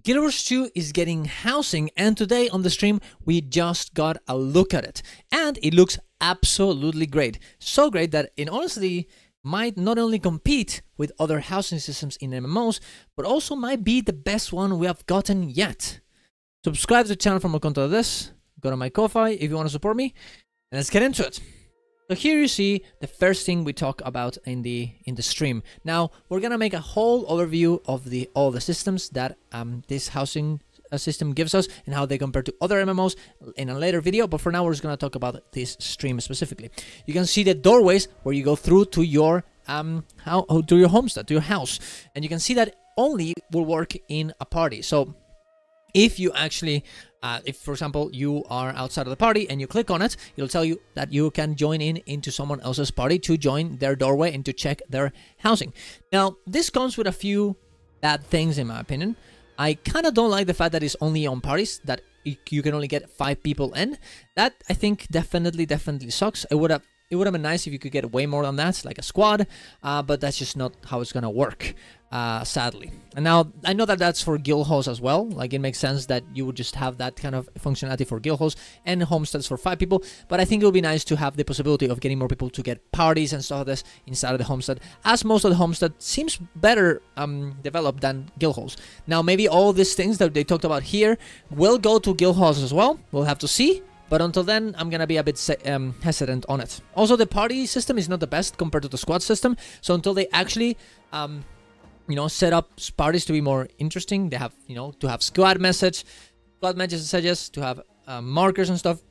Guild Wars 2 is getting housing, and today on the stream we just got a look at it, and it looks absolutely great. So great that it honestly might not only compete with other housing systems in MMOs, but also might be the best one we have gotten yet. Subscribe to the channel for more content of this. Go to my Ko-Fi if you want to support me, and let's get into it. So here you see the first thing we talk about in the stream. Now we're gonna make a whole overview of all the systems that this housing system gives us and how they compare to other MMOs in a later video. But for now, we're just gonna talk about this stream specifically. You can see the doorways where you go through to your to your homestead, to your house, and you can see that only will work in a party. So if you actually, if for example you are outside of the party and you click on it, it'll tell you that you can join into someone else's party to join their doorway and to check their housing. Now this comes with a few bad things in my opinion. I kind of don't like the fact that it's only on parties, that you can only get 5 people in. That I think definitely sucks. It would have been nice if you could get way more than that, like a squad, but that's just not how it's gonna work, sadly. And now I know that that's for guild halls as well. Like it makes sense that you would just have that kind of functionality for guild halls and homesteads for 5 people. But I think it would be nice to have the possibility of getting more people to get parties and stuff like this inside of the homestead, as most of the homestead seems better developed than guild halls. Now maybe all these things that they talked about here will go to guild halls as well. We'll have to see. But until then, I'm gonna be a bit hesitant on it. Also, the party system is not the best compared to the squad system. So until they actually, you know, set up parties to be more interesting, they have, you know, to have squad messages, to have markers and stuff.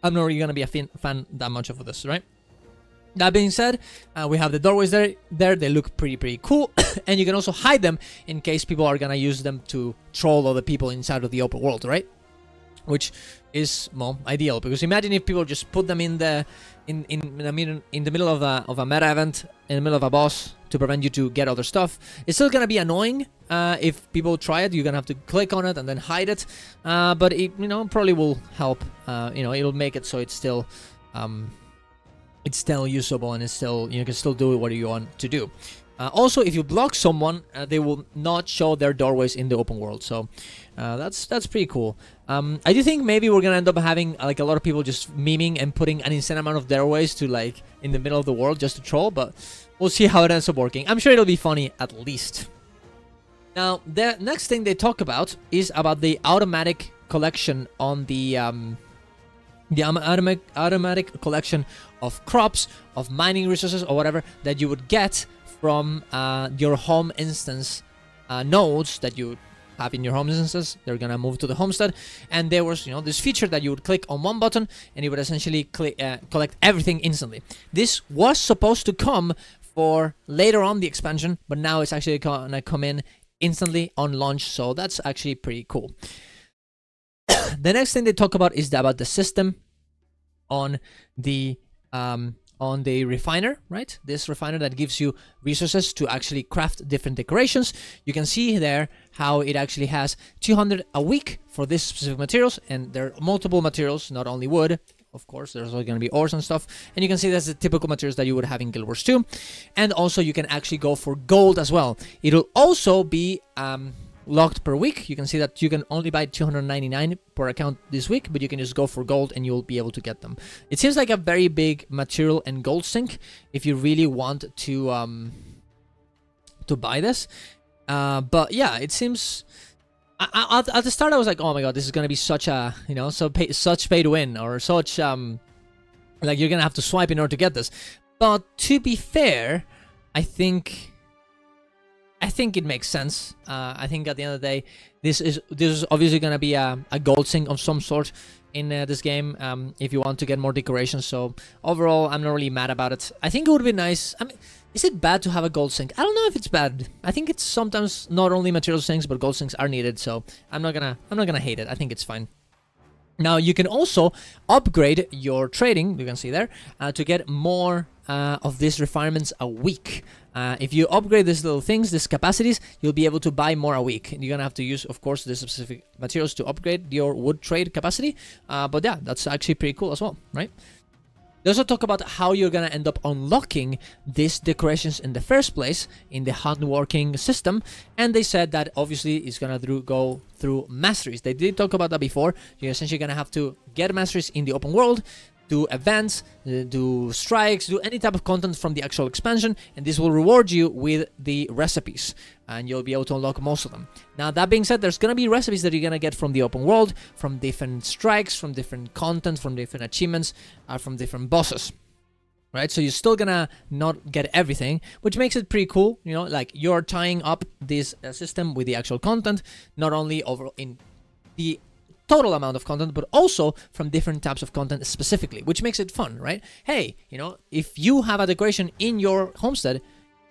I'm not really gonna be a fan that much of this, right? That being said, we have the doorways there. They look pretty cool, and you can also hide them in case people are gonna use them to troll other people inside of the open world, right? Which is, well, ideal, because imagine if people just put them in the middle of a meta event, in the middle of a boss, to prevent you to get other stuff. It's still gonna be annoying if people try it. You're gonna have to click on it and then hide it, but it, you know, probably will help. You know, it'll make it so it's still usable, and it's still, you can still do what you want to do. Also, if you block someone, they will not show their doorways in the open world. So that's pretty cool. I do think maybe we're gonna end up having like a lot of people just memeing and putting an insane amount of doorways to like in the middle of the world just to troll, but we'll see how it ends up working. I'm sure it'll be funny at least. Now, the next thing they talk about is about the automatic collection on the automatic collection of crops, of mining resources, or whatever that you would get from your home instance nodes that you have in your home instances. They're gonna move to the homestead, and there was, you know, this feature that you would click on one button and it would essentially collect everything instantly. This was supposed to come for later on the expansion, but now it's actually gonna come in instantly on launch, so that's actually pretty cool. The next thing they talk about is about the system on the refiner, right? This refiner that gives you resources to actually craft different decorations. You can see there how it actually has 200 a week for this specific materials, and there are multiple materials, not only wood. Of course, there's also going to be ores and stuff, and you can see that's the typical materials that you would have in Guild Wars 2. And also you can actually go for gold as well. It'll also be locked per week. You can see that you can only buy 299 per account this week, but you can just go for gold and you'll be able to get them. It seems like a very big material and gold sink if you really want to buy this. But yeah, it seems at the start I was like, oh my god, this is gonna be such a, you know, such pay to win, or such like you're gonna have to swipe in order to get this. But to be fair, I think it makes sense. I think at the end of the day, this is obviously going to be a gold sink of some sort in this game, if you want to get more decorations. So overall, I'm not really mad about it. I think it would be nice. I mean, is it bad to have a gold sink? I don't know if it's bad. I think it's sometimes not only material sinks, but gold sinks are needed. So I'm not gonna hate it. I think it's fine. Now you can also upgrade your trading. You can see there to get more of these refinements a week. If you upgrade these little things, these capacities, you'll be able to buy more a week. You're gonna have to use, of course, the specific materials to upgrade your wood trade capacity. But yeah, that's actually pretty cool as well, right? They also talk about how you're gonna end up unlocking these decorations in the first place in the hardworking system, and they said that obviously it's gonna go through masteries. They did talk about that before. You're essentially gonna have to get masteries in the open world, do events, do strikes, do any type of content from the actual expansion, and this will reward you with the recipes, and you'll be able to unlock most of them. Now, that being said, there's gonna be recipes that you're gonna get from the open world, from different strikes, from different content, from different achievements, from different bosses. Right, so you're still gonna not get everything, which makes it pretty cool. You know, like you're tying up this system with the actual content, not only over in the total amount of content, but also from different types of content specifically, which makes it fun, right? Hey, you know, if you have a decoration in your homestead,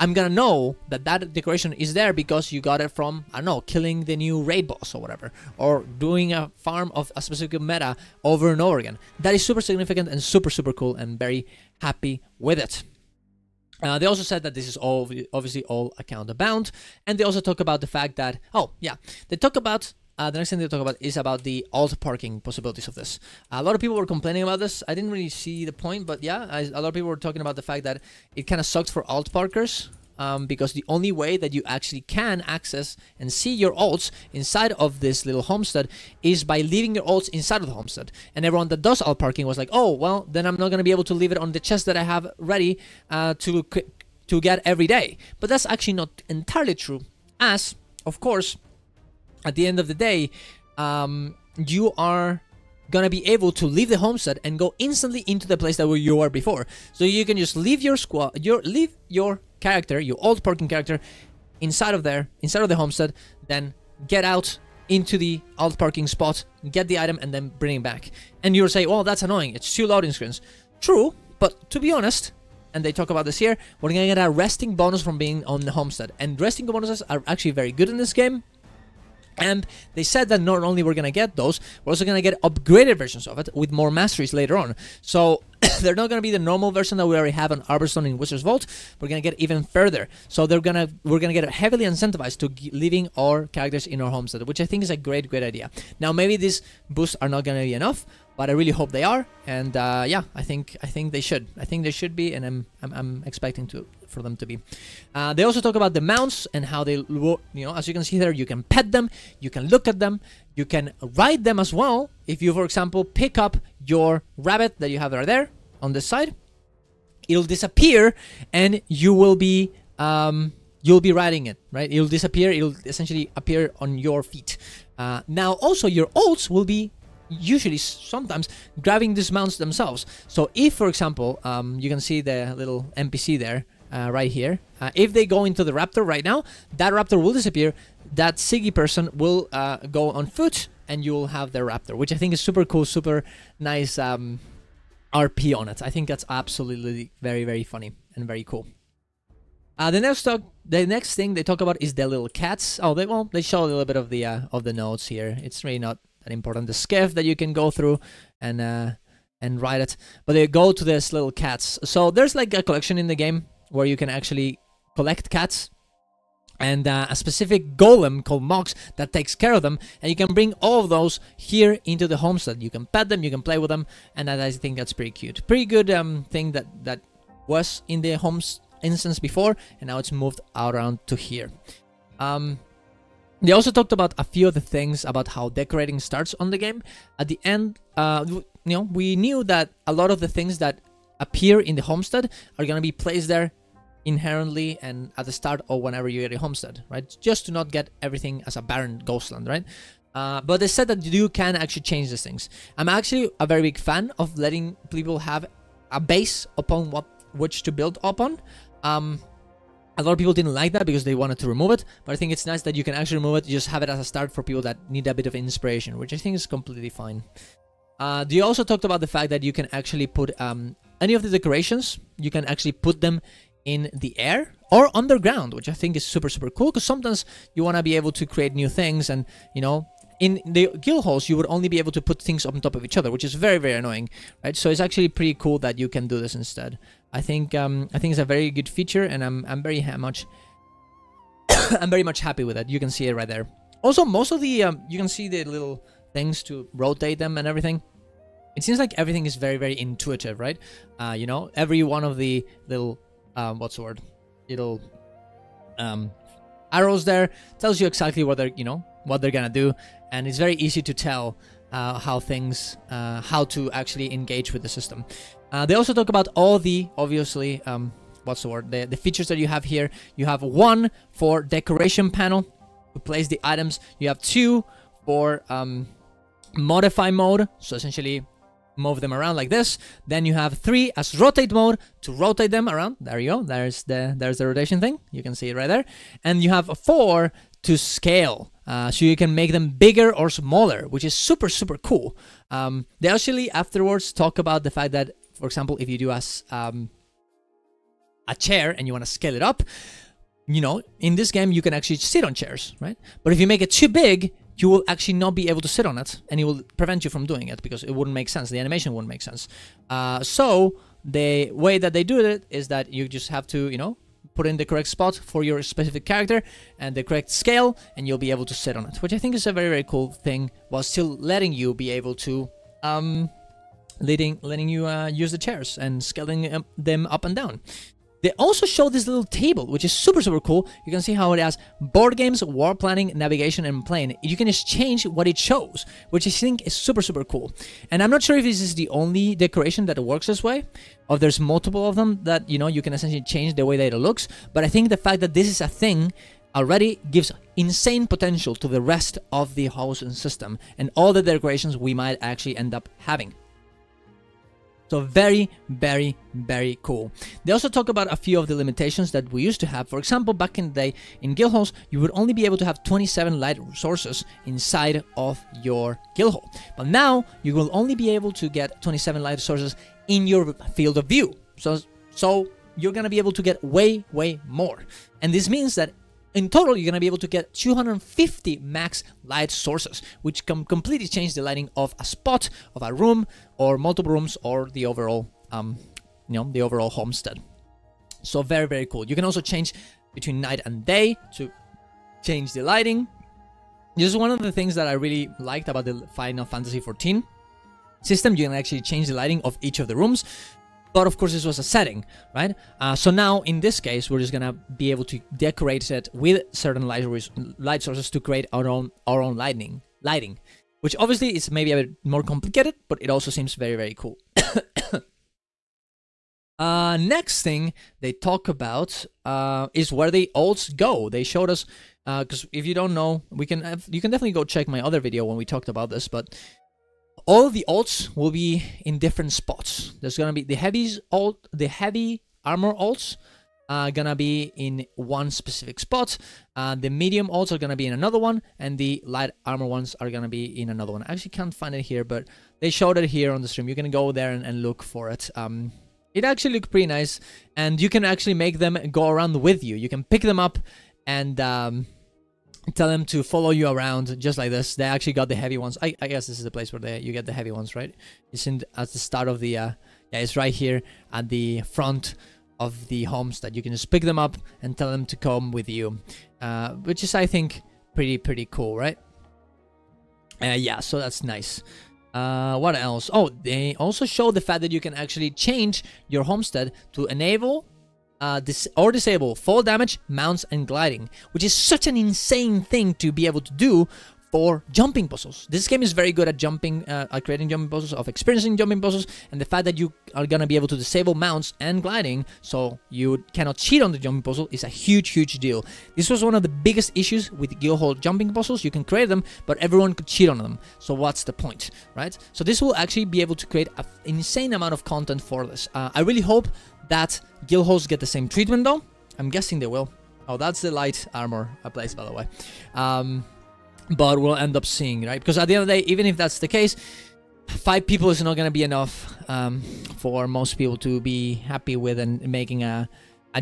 I'm gonna know that that decoration is there because you got it from, I don't know, killing the new raid boss or whatever, or doing a farm of a specific meta over and over again. That is super significant and super, super cool, and very happy with it. They also said that this is all obviously all account bound, and they also talk about the fact that, oh yeah, they talk about the next thing they talk about is about the alt parking possibilities of this. A lot of people were complaining about this. I didn't really see the point, but yeah, a lot of people were talking about the fact that it kind of sucked for alt parkers, because the only way that you actually can access and see your alts inside of this little homestead is by leaving your alts inside of the homestead. And everyone that does alt parking was like, oh, well, then I'm not going to be able to leave it on the chest that I have ready to get every day. But that's actually not entirely true, as, of course, at the end of the day, you are gonna be able to leave the homestead and go instantly into the place that where you were before. So you can just leave your leave your character, your old parking character, inside of the homestead, then get out into the alt parking spot, get the item, and then bring it back. And you'll say, well, that's annoying. It's 2 loading screens. True, but to be honest, and they talk about this here, we're gonna get a resting bonus from being on the homestead, and resting bonuses are actually very good in this game. And they said that not only we're going to get those, we're also going to get upgraded versions of it with more masteries later on. So they're not going to be the normal version that we already have on Arborstone in Wizard's Vault. We're going to get even further. So we're going to get heavily incentivized to leaving our characters in our homestead, which I think is a great idea. Now, maybe these boosts are not going to be enough, but I really hope they are. And yeah, I think they should. I think they should be, and I'm expecting for them to be. They also talk about the mounts and how they, you know, as you can see there, you can pet them, you can look at them, you can ride them as well. If you, for example, pick up your rabbit that you have right there on this side, it'll disappear, and you will be you'll be riding it, right? It'll disappear. It'll essentially appear on your feet. Now, also your alts will be usually sometimes grabbing these mounts themselves. So if, for example, you can see the little NPC there right here, if they go into the raptor right now, that raptor will disappear. That Siggy person will go on foot, and you will have the raptor, which I think is super cool, super nice RP on it. I think that's absolutely very funny and very cool. The next thing they talk about is the little cats. Oh, they show a little bit of the notes here. It's really not that important. The skiff that you can go through and ride it, but they go to this little cats. So there's like a collection in the game where you can actually collect cats, and a specific golem called Mox that takes care of them, and you can bring all of those here into the homestead. You can pet them, you can play with them, and I think that's pretty cute. Pretty good thing that was in the homes instance before, and now it's moved out around to here. They also talked about a few of the things about how decorating starts on the game. At the end, you know, we knew that a lot of the things that appear in the homestead are going to be placed there inherently and at the start or whenever you get a homestead, right? Just to not get everything as a barren ghostland, right? But they said that you can actually change these things. I'm actually a very big fan of letting people have a base upon which to build upon. A lot of people didn't like that because they wanted to remove it, but I think it's nice that you can actually remove it. You just have it as a start for people that need a bit of inspiration, which I think is completely fine. They also talked about the fact that you can actually put any of the decorations, you can actually put them in the air or underground, which I think is super cool, because sometimes you want to be able to create new things, and you know, in the guild halls you would only be able to put things on top of each other, which is very annoying, right? So it's actually pretty cool that you can do this instead. I think it's a very good feature, and I'm very much I'm very much happy with it. You can see it right there. Also, most of the you can see the little things to rotate them and everything. it seems like everything is very, very intuitive, right? You know, every one of the little, what's the word? Little arrows there tells you exactly what they're, you know, what they're gonna do, and it's very easy to tell how things, how to actually engage with the system. They also talk about all the, obviously, what's the word? The features that you have here. You have 1 for decoration panel to place the items. You have 2 for modify mode, so essentially move them around like this. Then you have 3 as rotate mode to rotate them around. There you go. There's the rotation thing. You can see it right there. And you have 4 to scale, so you can make them bigger or smaller, which is super, super cool. They actually afterwards talk about the fact that, for example, if you do as a chair and you want to scale it up, you know, in this game you can actually sit on chairs, right? But if you make it too big, you will actually not be able to sit on it, and it will prevent you from doing it because it wouldn't make sense. The animation wouldn't make sense. So the way that they do it is that you just have to, you know, put in the correct spot for your specific character and the correct scale, and you'll be able to sit on it, which I think is a very, very cool thing, while still letting you be able to letting you use the chairs and scaling them up and down. They also show this little table, which is super, super cool. You can see how it has board games, war planning, navigation, and playing. You can just change what it shows, which I think is super, super cool. And I'm not sure if this is the only decoration that works this way, or there's multiple of them that, you know, you can essentially change the way that it looks. But I think the fact that this is a thing already gives insane potential to the rest of the housing system and all the decorations we might actually end up having. So very, very, very cool. They also talk about a few of the limitations that we used to have. For example, back in the day, in guild halls, you would only be able to have 27 light sources inside of your guild hall. But now, you will only be able to get 27 light sources in your field of view. So you're going to be able to get way, way more. And this means that in total, you're going to be able to get 250 max light sources, which can completely change the lighting of a spot, of a room, or multiple rooms, or the overall, you know, the overall homestead. So very, very cool. You can also change between night and day to change the lighting. This is one of the things that I really liked about the Final Fantasy XIV system. You can actually change the lighting of each of the rooms. But of course, this was a setting, right? So now, in this case, we're just gonna be able to decorate it with certain light sources to create our own lighting, which obviously is maybe a bit more complicated, but it also seems very, very cool. Next thing they talk about is where the alts go. They showed us, because if you don't know, you can definitely go check my other video when we talked about this, but all of the alts will be in different spots. There's gonna be the heavy armor alts gonna be in one specific spot. The medium alts are gonna be in another one, and the light armor ones are gonna be in another one. I actually can't find it here, but they showed it here on the stream. You can go there and look for it. It actually looked pretty nice, and you can actually make them go around with you. You can pick them up and tell them to follow you around just like this. They actually got the heavy ones. I guess this is the place where you get the heavy ones, right? It's at the start of the yeah, it's right here at the front of the homestead. You can just pick them up and tell them to come with you, which is, I think, pretty cool, right? Yeah, so that's nice. What else? Oh, they also show the fact that you can actually change your homestead to enable or disable fall damage, mounts, and gliding, which is such an insane thing to be able to do for jumping puzzles. This game is very good at jumping, at creating jumping puzzles, of experiencing jumping puzzles, and the fact that you are gonna be able to disable mounts and gliding, so you cannot cheat on the jumping puzzle, is a huge deal. This was one of the biggest issues with guild hall jumping puzzles. You can create them, but everyone could cheat on them. So what's the point, right? So this will actually be able to create an insane amount of content for this. I really hope that guild halls get the same treatment, though. I'm guessing they will. Oh, that's the light armor place, by the way. But we'll end up seeing, right? Because at the end of the day, even if that's the case, 5 people is not going to be enough for most people to be happy with and making a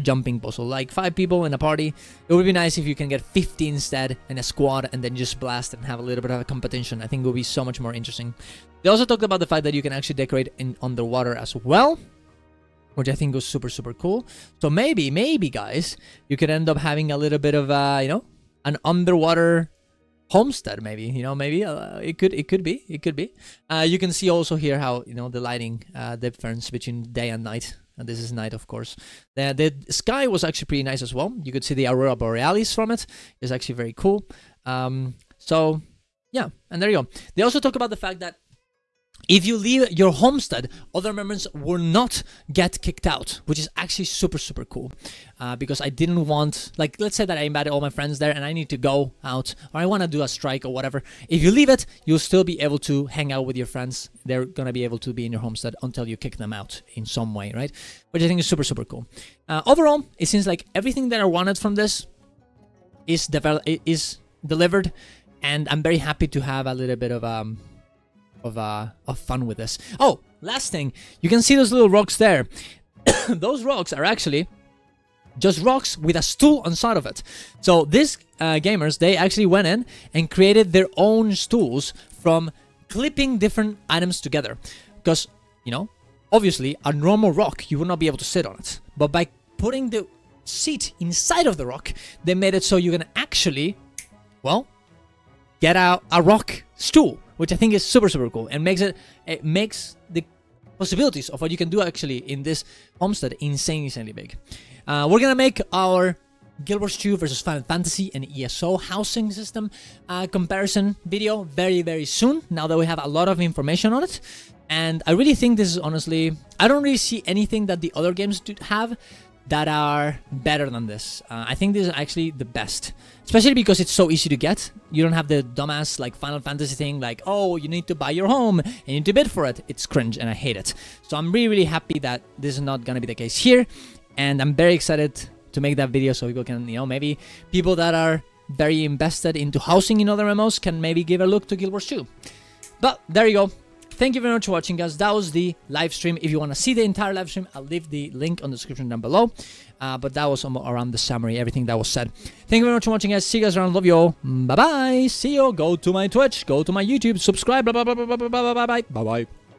jumping puzzle. Like 5 people in a party, it would be nice if you can get 50 instead in a squad and then just blast and have a little bit of a competition. I think it would be so much more interesting. They also talked about the fact that you can actually decorate in underwater as well, which I think was super cool. So maybe guys, you could end up having a little bit of you know, an underwater Homestead, maybe, you know, maybe it could be. You can see also here how, you know, the lighting difference between day and night. And this is night, of course. The sky was actually pretty nice as well. You could see the aurora borealis from it. It's actually very cool. So yeah, and there you go. They also talk about the fact that if you leave your homestead, other members will not get kicked out, which is actually super, super cool. Because I didn't want, like, let's say that I invited all my friends there and I need to go out, or I want to do a strike or whatever. If you leave it, you'll still be able to hang out with your friends. They're going to be able to be in your homestead until you kick them out in some way, right? Which I think is super, super cool. Overall, it seems like everything that I wanted from this is delivered, and I'm very happy to have a little bit of fun with this. Oh, last thing, you can see those little rocks there. Those rocks are actually just rocks with a stool on side of it. So these gamers, they actually went in and created their own stools from clipping different items together. Because, you know, obviously a normal rock, you would not be able to sit on it. But by putting the seat inside of the rock, they made it so you can actually, well, get a rock stool, which I think is super, super cool, and it makes the possibilities of what you can do actually in this homestead insanely big. We're gonna make our Guild Wars 2 versus Final Fantasy and ESO housing system comparison video very, very soon, now that we have a lot of information on it. And I really think this is honestly, I don't really see anything that the other games do have that are better than this. I think this is actually the best, especially because it's so easy to get. You don't have the dumbass like Final Fantasy thing like, oh, you need to buy your home and you need to bid for it. It's cringe and I hate it. So I'm really, really happy that this is not gonna be the case here, and I'm very excited to make that video so people can, you know, maybe people that are very invested into housing in other MMOs can maybe give a look to Guild Wars 2. But there you go. Thank you very much for watching, guys. That was the live stream. If you want to see the entire live stream, I'll leave the link on the description down below. But that was around the summary, everything that was said. Thank you very much for watching, guys. See you guys around. Love you all. Bye-bye. See you. Go to my Twitch. Go to my YouTube. Subscribe. Bye-bye. Bye-bye. Bye-bye.